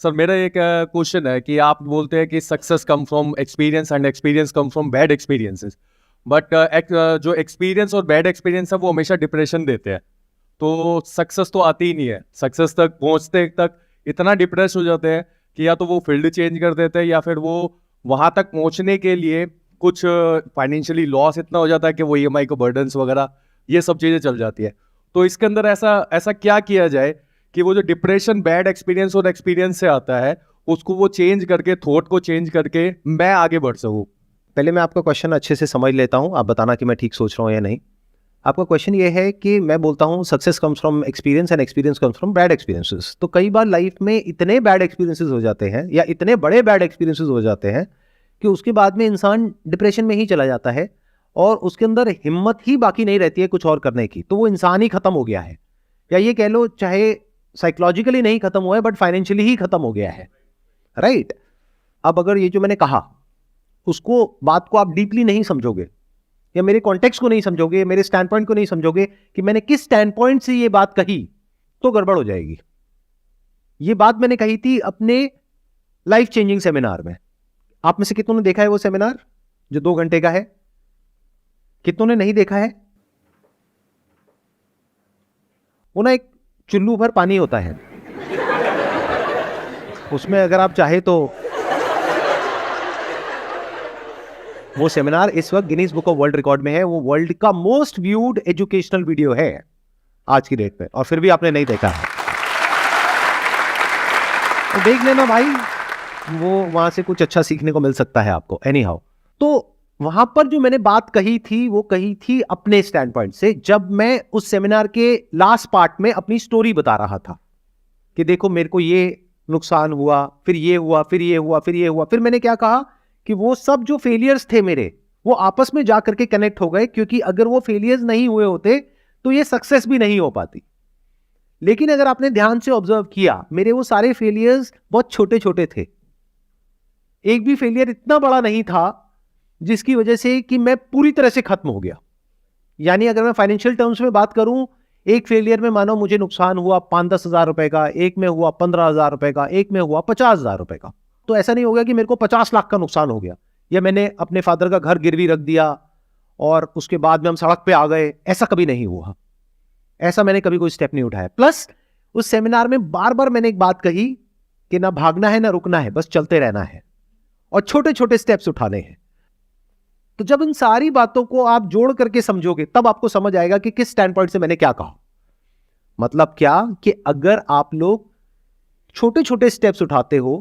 Sir मेरा एक question है कि आप बोलते हैं कि success come from experience and experience come from bad experiences, but जो एक्सपीरियंस और बैड एक्सपीरियंस है वो हमेशा डिप्रेशन देते हैं। तो सक्सेस तो आती ही नहीं है, सक्सेस तक पहुंचते तक इतना डिप्रेस हो जाते हैं कि या तो वो फील्ड चेंज कर देते हैं या फिर वो वहां तक पहुंचने के लिए कुछ फाइनेंशियली लॉस इतना हो जाता है कि वो ईएमआई को बर्डन्स वगैरह ये सब चीजें चल जाती है। तो इसके अंदर ऐसा ऐसा क्या किया जाए कि वो जो डिप्रेशन बैड एक्सपीरियंस और एक्सपीरियंस से आता है उसको वो चेंज करके, थॉट को चेंज करके मैं आगे बढ़ सकूं। पहले मैं आपका क्वेश्चन अच्छे से समझ लेता हूं, आप बताना कि मैं ठीक सोच रहा हूं या नहीं। आपका क्वेश्चन ये है कि मैं बोलता हूं success comes from experience and experience comes from bad experiences. तो कई बार लाइफ में इतने बैड एक्सपीरियंसेस हो जाते हैं या इतने बड़े बैड एक्सपीरियंसेस हो जाते हैं कि उसके बाद में इंसान डिप्रेशन में ही चला जाता है और उसके अंदर हिम्मत ही बाकी नहीं रहती है कुछ और करने की। तो वो इंसान ही खत्म हो गया है, या ये कह लो चाहे साइकोलॉजिकली नहीं खत्म हुआ है बट फाइनेंशियली ही खत्म हो गया है, राइट। अब अगर ये जो मैंने कहा उसको बात को आप डीपली नहीं समझोगे या मेरे कॉन्टेक्स्ट को नहीं समझोगे, मेरे स्टैंड पॉइंट को नहीं समझोगे कि मैंने किस स्टैंड पॉइंट से ये बात कही, तो गड़बड़ हो जाएगी। ये बात मैंने कही थी अपने लाइफ चेंजिंग सेमिनार में। आप में से कितनों ने देखा है वो सेमिनार जो 2 घंटे का है? कितनों ने नहीं देखा है? वो ना एक चुल्लू भर पानी होता है, उसमें अगर आप चाहे तो वो सेमिनार इस वक्त Guinness book of world record में है। वो वर्ल्ड का मोस्ट व्यूड एजुकेशनल वीडियो है आज की डेट में, और फिर भी आपने नहीं देखा है तो देख लेना भाई, वो वहां से कुछ अच्छा सीखने को मिल सकता है आपको। एनी हाउ, तो वहां पर जो मैंने बात कही थी वो कही थी अपने स्टैंड पॉइंट से, जब मैं उस सेमिनार के लास्ट पार्ट में अपनी स्टोरी बता रहा था कि देखो मेरे को ये नुकसान हुआ, फिर ये हुआ, फिर ये हुआ, फिर ये हुआ। फिर मैंने क्या कहा कि वो सब जो फेलियर्स थे मेरे, वो आपस में जाकर के कनेक्ट हो गए, क्योंकि अगर वो फेलियर्स नहीं हुए होते तो ये सक्सेस भी नहीं हो पाती। लेकिन अगर आपने ध्यान से ऑब्जर्व किया, मेरे वो सारे फेलियर्स बहुत छोटे छोटे थे। एक भी फेलियर इतना बड़ा नहीं था जिसकी वजह से कि मैं पूरी तरह से खत्म हो गया। यानी अगर मैं फाइनेंशियल टर्म्स में बात करूं, एक फेलियर में मानो मुझे नुकसान हुआ 5-10 हजार रुपए का, एक में हुआ 15 हजार रुपए का, एक में हुआ 50 हजार रुपए का। तो ऐसा नहीं हो गया कि मेरे को 50 लाख का नुकसान हो गया या मैंने अपने फादर का घर गिरवी रख दिया और उसके बाद में हम सड़क पे आ गए। ऐसा कभी नहीं हुआ, ऐसा मैंने कभी कोई स्टेप नहीं उठाया। प्लस उस सेमिनार में बार बार मैंने एक बात कही कि ना भागना है ना रुकना है, बस चलते रहना है और छोटे छोटे स्टेप्स उठाने हैं। तो जब इन सारी बातों को आप जोड़ करके समझोगे तब आपको समझ आएगा कि किस स्टैंड पॉइंट से मैंने क्या कहा। मतलब क्या कि अगर आप लोग छोटे छोटे स्टेप्स उठाते हो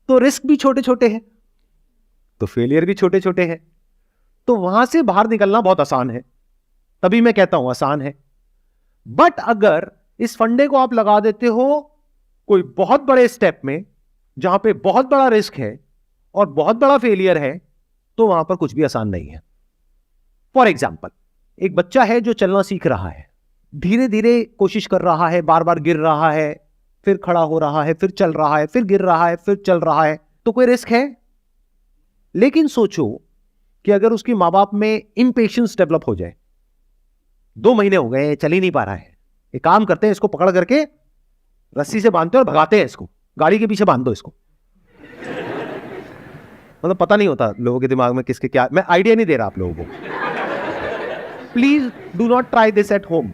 तो रिस्क भी छोटे छोटे हैं, तो फेलियर भी छोटे छोटे हैं, तो वहां से बाहर निकलना बहुत आसान है। तभी मैं कहता हूं आसान है। बट अगर इस फंडे को आप लगा देते हो कोई बहुत बड़े स्टेप में जहां पे बहुत बड़ा रिस्क है और बहुत बड़ा फेलियर है, तो वहां पर कुछ भी आसान नहीं है। फॉर एग्जाम्पल, एक बच्चा है जो चलना सीख रहा है, धीरे धीरे कोशिश कर रहा है, बार बार गिर रहा है, फिर खड़ा हो रहा है, फिर चल रहा है, फिर गिर रहा है, फिर चल रहा है, तो कोई रिस्क है? लेकिन सोचो कि अगर उसके मां बाप में इंपेशेंस डेवलप हो जाए, 2 महीने हो गए चल ही नहीं पा रहा है, एक काम करते हैं इसको पकड़ करके रस्सी से बांधते और भगाते हैं इसको, गाड़ी के पीछे बांध दो इसको। मतलब पता नहीं होता लोगों के दिमाग में किसके क्या, मैं आइडिया नहीं दे रहा आप लोगों को, please do not try this at home.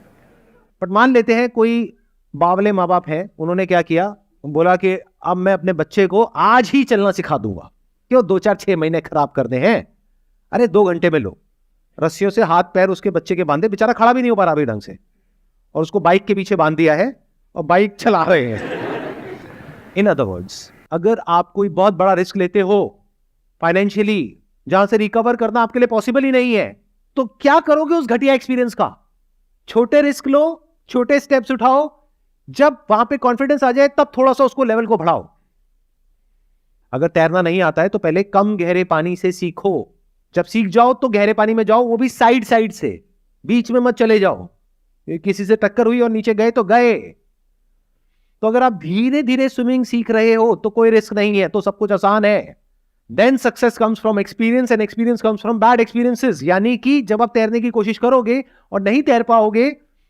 But मान लेते हैं कोई बावले माँ बाप है, उन्होंने क्या किया, बोला कि अब मैं अपने बच्चे को आज ही चलना सिखा दूंगा। क्यों 2-4-6 महीने खराब करने हैं? अरे 2 घंटे में लो, रस्सियों से हाथ पैर उसके बच्चे के बांधे, बेचारा खड़ा भी नहीं हो पा रहा अभी ढंग से, और उसको बाइक के पीछे बांध दिया है और बाइक चला रहे हैं। इन अदर वर्ड्स, अगर आप कोई बहुत बड़ा रिस्क लेते हो फाइनेंशियली, जहां से रिकवर करना आपके लिए पॉसिबल ही नहीं है, तो क्या करोगे उस घटिया एक्सपीरियंस का? छोटे रिस्क लो, छोटे स्टेप्स उठाओ, जब वहां पे कॉन्फिडेंस आ जाए तब थोड़ा सा उसको लेवल को बढ़ाओ। अगर तैरना नहीं आता है तो पहले कम गहरे पानी से सीखो, जब सीख जाओ तो गहरे पानी में जाओ, वो भी साइड साइड से, बीच में मत चले जाओ। किसी से टक्कर हुई और नीचे गए तो गए। तो अगर आप धीरे धीरे स्विमिंग सीख रहे हो तो कोई रिस्क नहीं है, तो सब कुछ आसान है। Then success comes from experience and experience comes from bad experiences. यानी कि जब आप तैरने की कोशिश करोगे और नहीं तैर पाओगे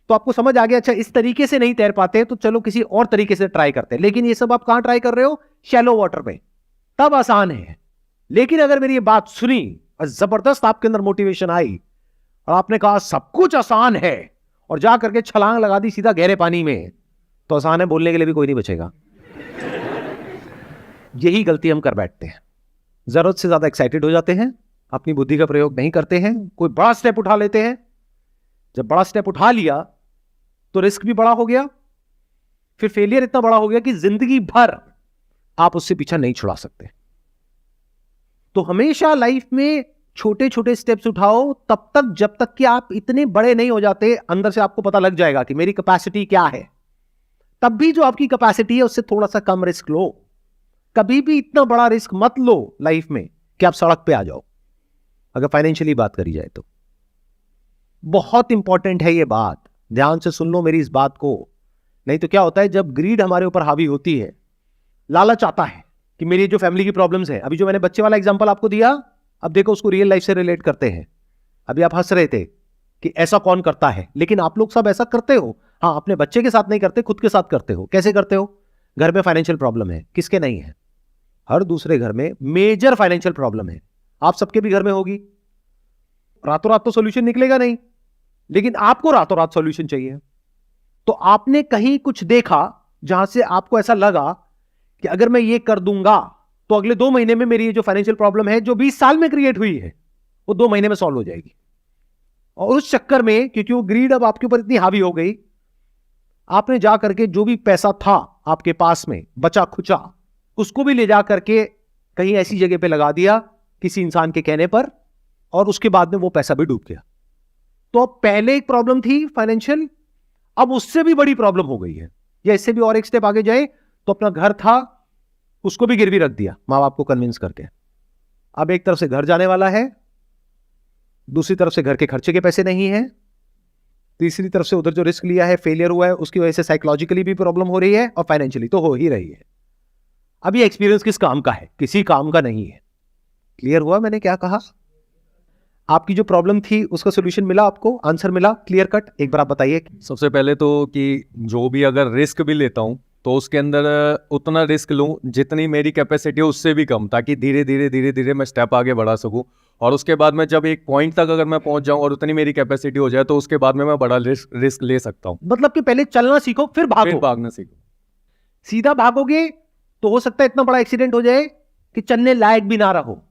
तो आपको समझ आ गया, अच्छा इस तरीके से नहीं तैर पाते तो चलो किसी और तरीके से ट्राई करते हैं। लेकिन ये सब आप कहां ट्राई कर रहे हो? शैलो वाटर में, तब आसान है। लेकिन अगर मेरी ये बात सुनी और जबरदस्त आपके अंदर मोटिवेशन आई और आपने कहा सब कुछ आसान है और जा करके छलांग लगा दी सीधा गहरे पानी में, तो आसान है बोलने के लिए भी कोई नहीं बचेगा। यही गलती हम कर बैठते हैं, जरूरत से ज्यादा एक्साइटेड हो जाते हैं, अपनी बुद्धि का प्रयोग नहीं करते हैं, कोई बड़ा स्टेप उठा लेते हैं। जब बड़ा स्टेप उठा लिया तो रिस्क भी बड़ा हो गया, फिर फेलियर इतना बड़ा हो गया कि जिंदगी भर आप उससे पीछा नहीं छुड़ा सकते। तो हमेशा लाइफ में छोटे छोटे स्टेप्स उठाओ, तब तक जब तक कि आप इतने बड़े नहीं हो जाते। अंदर से आपको पता लग जाएगा कि मेरी कैपेसिटी क्या है। तब भी जो आपकी कैपेसिटी है उससे थोड़ा सा कम रिस्क लो। कभी भी इतना बड़ा रिस्क मत लो लाइफ में कि आप सड़क पे आ जाओ, अगर फाइनेंशियली बात करी जाए तो। बहुत इंपॉर्टेंट है ये बात, ध्यान से सुन लो मेरी इस बात को। नहीं तो क्या होता है, जब ग्रीड हमारे ऊपर हावी होती है, लालच आता है कि मेरी जो फैमिली की प्रॉब्लम्स है, अभी जो मैंने बच्चे वाला एग्जांपल आपको दिया, अब देखो उसको रियल लाइफ से रिलेट करते हैं। अभी आप हंस रहे थे कि ऐसा कौन करता है, लेकिन आप लोग सब ऐसा करते हो। हाँ, अपने बच्चे के साथ नहीं करते, खुद के साथ करते हो। कैसे करते हो? घर में फाइनेंशियल प्रॉब्लम है, किसके नहीं है? हर दूसरे घर में मेजर फाइनेंशियल प्रॉब्लम है, आप सबके भी घर में होगी। रातों रात तो सॉल्यूशन निकलेगा नहीं, लेकिन आपको रातों रात सॉल्यूशन चाहिए। तो आपने कहीं कुछ देखा जहां से आपको ऐसा लगा कि अगर मैं ये कर दूंगा तो अगले 2 महीने में मेरी ये जो फाइनेंशियल प्रॉब्लम है, जो 20 साल में क्रिएट हुई है, वो 2 महीने में सॉल्व हो जाएगी। और उस चक्कर में, क्योंकि वो ग्रीड अब आपके ऊपर इतनी हावी हो गई, आपने जा करके जो भी पैसा था आपके पास में बचा खुचा, उसको भी ले जा करके कहीं ऐसी जगह पे लगा दिया किसी इंसान के कहने पर, और उसके बाद में वो पैसा भी डूब गया। तो अब पहले एक प्रॉब्लम थी फाइनेंशियल, अब उससे भी बड़ी प्रॉब्लम हो गई है। या इससे भी और एक स्टेप आगे जाए तो अपना घर था, उसको भी गिरवी रख दिया मां बाप को कन्विंस करके। अब एक तरफ से घर जाने वाला है, दूसरी तरफ से घर के खर्चे के पैसे नहीं है, तीसरी तरफ से उधर जो रिस्क लिया है, फेलियर हुआ है, उसकी वजह से साइकोलॉजिकली भी प्रॉब्लम हो रही है और फाइनेंशियली तो हो ही रही है। अब ये एक्सपीरियंस किस काम का है? किसी काम का नहीं है। क्लियर हुआ मैंने क्या कहा? आपकी जो प्रॉब्लम थी उसका सोल्यूशन मिला आपको, आंसर मिला क्लियर कट? एक बार आप बताइए। सबसे पहले तो कि जो भी अगर रिस्क भी लेता हूँ तो उसके अंदर उतना रिस्क लूँ जितनी मेरी कैपेसिटी है, उससे भी कम, ताकि धीरे धीरे मैं स्टेप आगे बढ़ा सकूँ। और उसके बाद में जब एक पॉइंट तक अगर मैं पहुंच जाऊं और उतनी मेरी कैपेसिटी हो जाए, तो उसके बाद में मैं बड़ा रिस्क ले सकता हूं। मतलब कि पहले चलना सीखो फिर भागो। भागना सीखो। सीधा भागोगे तो हो सकता है इतना बड़ा एक्सीडेंट हो जाए कि चलने लायक भी ना रहो।